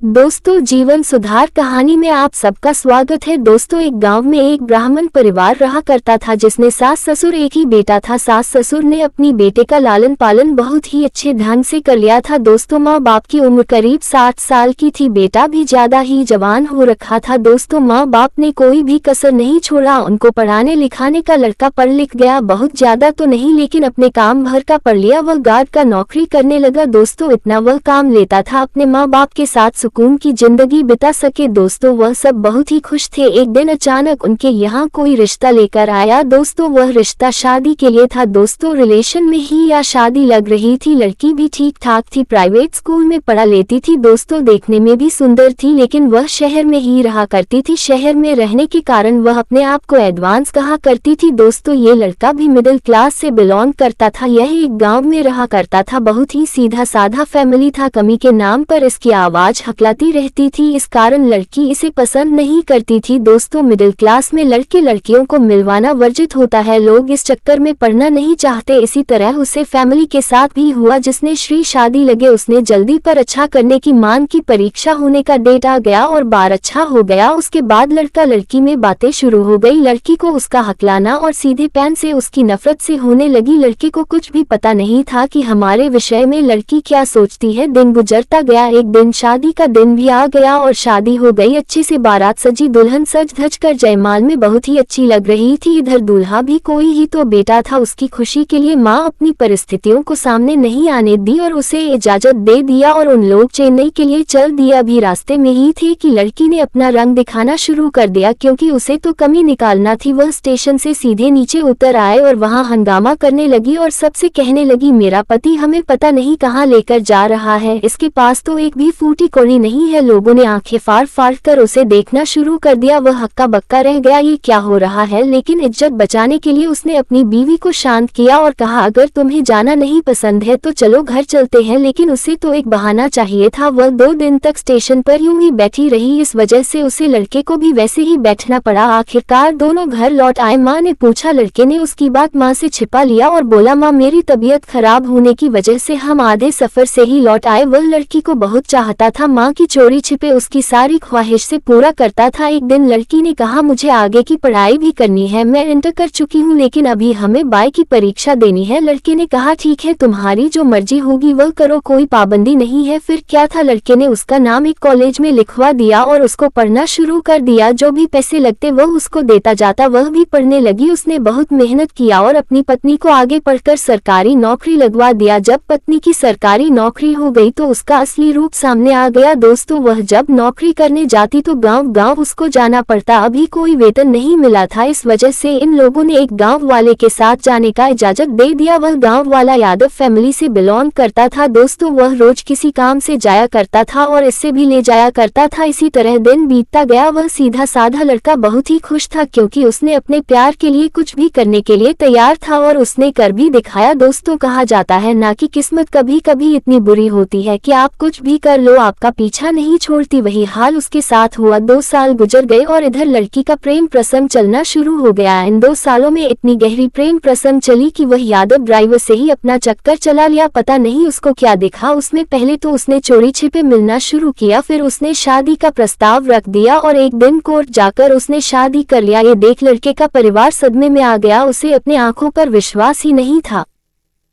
दोस्तों, जीवन सुधार कहानी में आप सबका स्वागत है। दोस्तों, एक गांव में एक ब्राह्मण परिवार रहा करता था जिसने सास ससुर एक ही बेटा था। सास ससुर ने अपनी बेटे का लालन पालन बहुत ही अच्छे ढंग से कर लिया था। दोस्तों, माँ बाप की उम्र करीब 60 साल की थी, बेटा भी ज्यादा ही जवान हो रखा था। दोस्तों, माँ बाप ने कोई भी कसर नहीं छोड़ा, उनको पढ़ाने लिखाने का। लड़का पढ़ लिख गया, बहुत ज्यादा तो नहीं लेकिन अपने काम भर का पढ़ लिया। वह गार्ड का नौकरी करने लगा। दोस्तों, इतना वह काम लेता था अपने माँ बाप के साथ सुकून की जिंदगी बिता सके। दोस्तों, वह सब बहुत ही खुश थे। एक दिन अचानक उनके यहाँ कोई रिश्ता लेकर आया। दोस्तों, वह रिश्ता शादी के लिए था। दोस्तों, रिलेशन में ही या शादी लग रही थी। लड़की भी ठीक ठाक थी, प्राइवेट स्कूल में पढ़ा लेती थी। दोस्तों, देखने में भी सुंदर थी, लेकिन वह शहर में ही रहा करती थी। शहर में रहने के कारण वह अपने आप को एडवांस कहा करती थी। दोस्तों, ये लड़का भी मिडिल क्लास से बिलोंग करता था। यह एक गाँव में रहा करता था, बहुत ही सीधा साधा फैमिली था। कमी के नाम पर इसकी आवाज हकलाती रहती थी, इस कारण लड़की इसे पसंद नहीं करती थी। दोस्तों, मिडिल क्लास में लड़के लड़कियों को मिलवाना वर्जित होता है, लोग इस चक्कर में पड़ना नहीं चाहते। इसी तरह उसे फैमिली के साथ भी हुआ। जिसने श्री शादी लगे उसने जल्दी पर अच्छा करने की मांग की। परीक्षा होने का डेट आ गया और बार अच्छा हो गया। उसके बाद लड़का लड़की में बातें शुरू हो गई। लड़की को उसका हकलाना और सीधे पैन से उसकी नफरत से होने लगी। लड़के को कुछ भी पता नहीं था कि हमारे विषय में लड़की क्या सोचती है। दिन गुजरता गया, एक दिन शादी का दिन भी आ गया और शादी हो गई। अच्छे से बारात सजी, दुल्हन सज धज कर जयमाल में बहुत ही अच्छी लग रही थी। इधर दूल्हा भी कोई ही तो बेटा था। उसकी खुशी के लिए माँ अपनी परिस्थितियों को सामने नहीं आने दी और उसे इजाजत दे दिया और उन लोग चेन्नई के लिए चल दिया। अभी रास्ते में ही थे कि लड़की ने अपना रंग दिखाना शुरू कर दिया, क्योंकि उसे तो कमी निकालना थी। वह स्टेशन से सीधे नीचे उतर आए और वहां हंगामा करने लगी और सबसे कहने लगी, मेरा पति हमें पता नहीं कहाँ लेकर जा रहा है, इसके पास तो एक भी फूटी कौड़ी नहीं है। लोगों ने आंखें फाड़ फाड़ कर उसे देखना शुरू कर दिया। वह हक्का बक्का रह गया, ये क्या हो रहा है। लेकिन इज्जत बचाने के लिए उसने अपनी बीवी को शांत किया और कहा, अगर तुम्हें जाना नहीं पसंद है तो चलो घर चलते हैं। लेकिन उसे तो एक बहाना चाहिए था। वह 2 दिन तक स्टेशन पर यूं ही बैठी रही, इस वजह से उसे लड़के को भी वैसे ही बैठना पड़ा। आखिरकार दोनों घर लौट आए। माँ ने पूछा, लड़के ने उसकी बात माँ से छिपा लिया और बोला, माँ मेरी तबीयत खराब होने की वजह से हम आधे सफर से ही लौट आए। वह लड़की को बहुत चाहता था, माँ की चोरी छिपे उसकी सारी ख्वाहिश से पूरा करता था। एक दिन लड़की ने कहा, मुझे आगे की पढ़ाई भी करनी है, मैं इंटर कर चुकी हूँ, लेकिन अभी हमें बाई की परीक्षा देनी है। लड़के ने कहा, ठीक है, तुम्हारी जो मर्जी होगी वह करो, कोई पाबंदी नहीं है। फिर क्या था, लड़के ने उसका नाम एक कॉलेज में लिखवा दिया और उसको पढ़ना शुरू कर दिया। जो भी पैसे लगते वह उसको देता जाता, वह भी पढ़ने लगी। उसने बहुत मेहनत किया और अपनी पत्नी को आगे पढ़कर सरकारी नौकरी लगवा दिया। जब पत्नी की सरकारी नौकरी हो गई तो उसका असली रूप सामने आ गया। दोस्तों, वह जब नौकरी करने जाती तो गांव गांव उसको जाना पड़ता। अभी कोई वेतन नहीं मिला था, इस वजह से इन लोगों ने एक गांव वाले के साथ जाने का इजाजत दे दिया। वह गांव वाला यादव फैमिली से बिलोंग करता था। दोस्तों, वह रोज किसी काम से जाया करता था और इससे भी ले जाया करता था। इसी तरह दिन बीतता गया। वह सीधा साधा लड़का बहुत ही खुश था, क्योंकि उसने अपने प्यार के लिए कुछ भी करने के लिए तैयार था और उसने कर भी दिखाया। दोस्तों, कहा जाता है ना कि किस्मत कभी कभी इतनी बुरी होती है कि आप कुछ भी कर लो आपका पीछा नहीं छोड़ती। वही हाल उसके साथ हुआ। 2 साल गुजर गए और इधर लड़की का प्रेम प्रसंग चलना शुरू हो गया। इन 2 सालों में इतनी गहरी प्रेम प्रसंग चली कि वह यादव ड्राइवर से ही अपना चक्कर चला लिया। पता नहीं उसको क्या दिखा, उसमें पहले तो उसने चोरी छिपे मिलना शुरू किया, फिर उसने शादी का प्रस्ताव रख दिया और एक दिन कोर्ट जाकर उसने शादी कर लिया। ये देख लड़के का परिवार सदमे में आ गया, उसे अपने आंखों पर विश्वास ही नहीं था।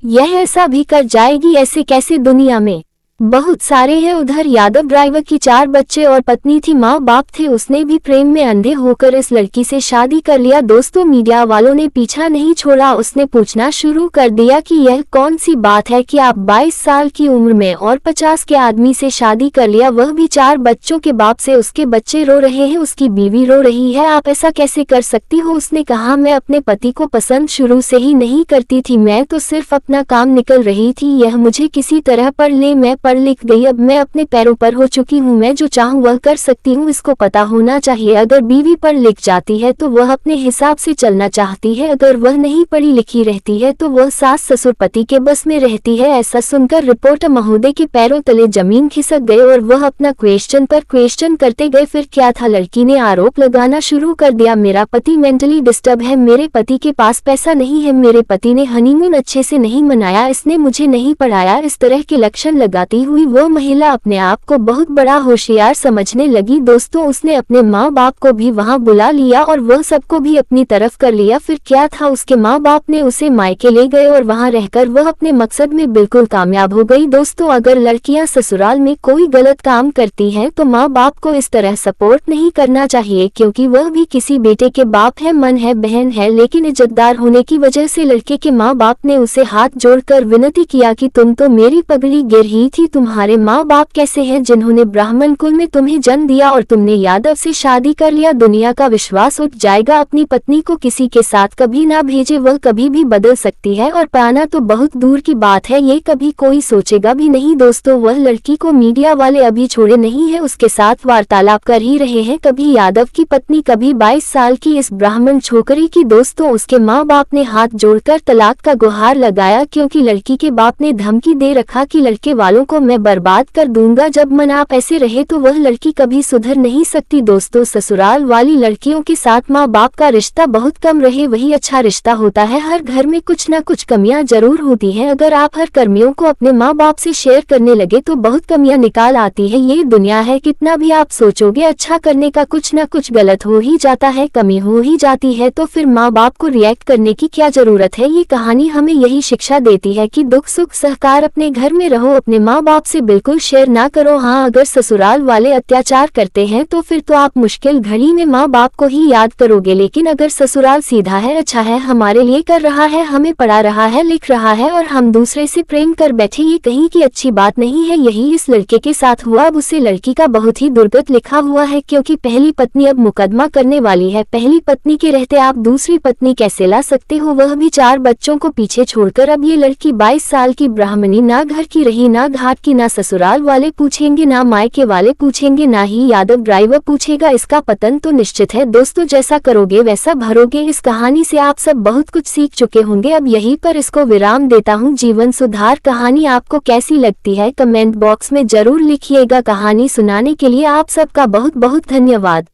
यह ऐसा भी कर जाएगी, ऐसे कैसे, दुनिया में बहुत सारे हैं। उधर यादव ड्राइवर की 4 बच्चे और पत्नी थी, माँ बाप थे। उसने भी प्रेम में अंधे होकर इस लड़की से शादी कर लिया। दोस्तों, मीडिया वालों ने पीछा नहीं छोड़ा, उसने पूछना शुरू कर दिया कि यह कौन सी बात है कि आप 22 साल की उम्र में और 50 के आदमी से शादी कर लिया, वह भी 4 बच्चों के बाप से। उसके बच्चे रो रहे हैं, उसकी बीवी रो रही है, आप ऐसा कैसे कर सकती हो। उसने कहा, मैं अपने पति को पसंद शुरू से ही नहीं करती थी, मैं तो सिर्फ अपना काम निकल रही थी, यह मुझे किसी तरह पढ़ ले, मैं पढ़ लिख गई, अब मैं अपने पैरों पर हो चुकी हूँ, मैं जो चाहूँ वह कर सकती हूँ। इसको पता होना चाहिए, अगर बीवी पढ़ लिख जाती है तो वह अपने हिसाब से चलना चाहती है, अगर वह नहीं पढ़ी लिखी रहती है तो वह सास ससुर पति के बस में रहती है। ऐसा सुनकर रिपोर्टर महोदय के पैरों तले जमीन खिसक गए और वह अपना क्वेश्चन पर क्वेश्चन करते गए। फिर क्या था, लड़की ने आरोप लगाना शुरू कर दिया, मेरा पति मेंटली डिस्टर्ब है, मेरे पति के पास पैसा नहीं है, मेरे पति ने हनीमून अच्छे से नहीं मनाया, इसने मुझे नहीं पढ़ाया, इस तरह के लक्षण लगाती बड़ी हुई वो महिला अपने आप को बहुत बड़ा होशियार समझने लगी। दोस्तों उसने अपने माँ बाप को भी वहाँ बुला लिया और वह सबको भी अपनी तरफ कर लिया। फिर क्या था, उसके माँ बाप ने उसे मायके ले गए और वहाँ रहकर वह अपने मकसद में बिल्कुल कामयाब हो गई। दोस्तों अगर लड़कियां ससुराल में कोई गलत काम करती हैं तो माँ बाप को इस तरह सपोर्ट नहीं करना चाहिए, क्योंकि वह भी किसी बेटे के बाप है, मन है, बहन है। लेकिन इज्जतदार होने की वजह से लड़के के माँ बाप ने उसे हाथ जोड़कर विनती किया कि तुम तो मेरी पगड़ी गिर ही थी, तुम्हारे माँ बाप कैसे हैं जिन्होंने ब्राह्मण कुल में तुम्हें जन्म दिया और तुमने यादव से शादी कर लिया। दुनिया का विश्वास उठ जाएगा। अपनी पत्नी को किसी के साथ कभी ना भेजे, वह कभी भी बदल सकती है और पाना तो बहुत दूर की बात है, ये कभी कोई सोचेगा भी नहीं। दोस्तों वह लड़की को मीडिया वाले अभी छोड़े नहीं है, उसके साथ वार्तालाप कर ही रहे हैं, कभी यादव की पत्नी, कभी 22 साल की इस ब्राह्मण छोकरी की। दोस्तों उसके माँ बाप ने हाथ जोड़कर तलाक का गुहार लगाया, क्योंकि लड़की के बाप ने धमकी दे रखा कि लड़के वालों को मैं बर्बाद कर दूंगा, जब मन आप ऐसे रहे तो वह लड़की कभी सुधर नहीं सकती। दोस्तों ससुराल वाली लड़कियों के साथ माँ बाप का रिश्ता बहुत कम रहे वही अच्छा रिश्ता होता है। हर घर में कुछ न कुछ कमियां जरूर होती हैं, अगर आप हर कर्मियों को अपने माँ बाप से शेयर करने लगे तो बहुत कमियां निकाल आती है। ये दुनिया है, कितना भी आप सोचोगे अच्छा करने का कुछ न कुछ गलत हो ही जाता है, कमी हो ही जाती है, तो फिर माँ बाप को रिएक्ट करने की क्या जरूरत है। ये कहानी हमें यही शिक्षा देती है कि दुख सुख सहकार अपने घर में रहो, अपने माँ बाप से बिल्कुल शेयर ना करो। हाँ अगर ससुराल वाले अत्याचार करते हैं तो फिर तो आप मुश्किल घड़ी में माँ बाप को ही याद करोगे, लेकिन अगर ससुराल सीधा है, अच्छा है, हमारे लिए कर रहा है, हमें पढ़ा रहा है, लिख रहा है और हम दूसरे से प्रेम कर बैठे, ये कहीं की अच्छी बात नहीं है। यही इस लड़के के साथ हुआ। अब उसे लड़की का बहुत ही दुर्गत लिखा हुआ है, क्योंकि पहली पत्नी अब मुकदमा करने वाली है। पहली पत्नी के रहते आप दूसरी पत्नी कैसे ला सकते हो, वह भी 4 बच्चों को पीछे छोड़कर। अब ये लड़की 22 साल की ब्राह्मणी, ना घर की रही, ना घाट की, ना ससुराल वाले पूछेंगे, ना मायके वाले पूछेंगे, ना ही यादव ड्राइवर पूछेगा। इसका पतन तो निश्चित है। दोस्तों जैसा करोगे वैसा भरोगे। इस कहानी से आप सब बहुत कुछ सीख चुके होंगे। अब यहीं पर इसको विराम देता हूँ। जीवन सुधार कहानी आपको कैसी लगती है कमेंट बॉक्स में जरूर लिखिएगा। कहानी सुनाने के लिए आप सबका बहुत बहुत धन्यवाद।